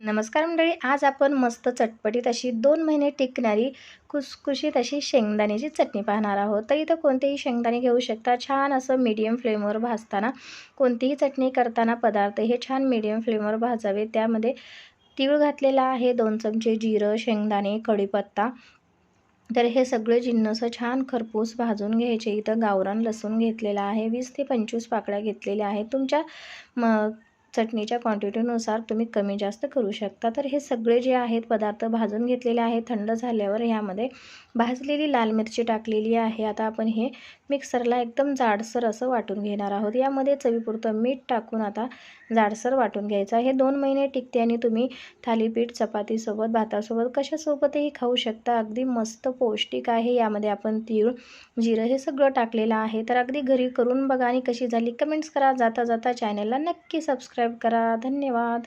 नमस्कार मंडळी, आज आपण मस्त चटपटीत अशी 2 महिने टिकणारी खुसखुशीत अशी शेंगदाण्याची चटणी पाहणार आहोत. तर इथं कोणतेही शेंगदाणे घेऊ शकता. छान असं मीडियम फ्लेमवर भाजताना कोणतीही चटणी करताना पदार्थ हे छान मीडियम फ्लेमवर भाजावे. त्यामध्ये तीळ घातलेला आहे, 2 चमचे जिरं, शेंगदाणे, कढीपत्ता. तर हे सगळे जिन्नस छान खरपूस भाजून घ्यायचे. इथं गावरान लसूण घेतलेला आहे, 20 ते 25 पाकळ्या घेतलेल्या आहेत. तुमच्या चटणीच्या क्वांटिटीनुसार तुम्ही कमी जास्त करू शकता. तर हे सगळे जे आहेत पदार्थ भाजून घेतलेले आहेत. थंड झाल्यावर ह्यामध्ये भाजलेली लाल मिरची टाकलेली आहे. आता आपण हे मिक्सरला एकदम जाडसर असं वाटून घेणार आहोत. यामध्ये चवीपुरतं मीठ टाकून आता जाडसर वाटून घ्यायचं. हे 2 महिने टिकते आणि तुम्ही थालीपीठ, चपातीसोबत, भातासोबत कशासोबतही खाऊ शकता. अगदी मस्त पौष्टिक आहे. यामध्ये आपण तीळ, जिरं हे सगळं टाकलेलं आहे. तर अगदी घरी करून बघा आणि कशी झाली कमेंट्स करा. जाता जाता चॅनलला नक्की सबस्क्राईब करा. धन्यवाद.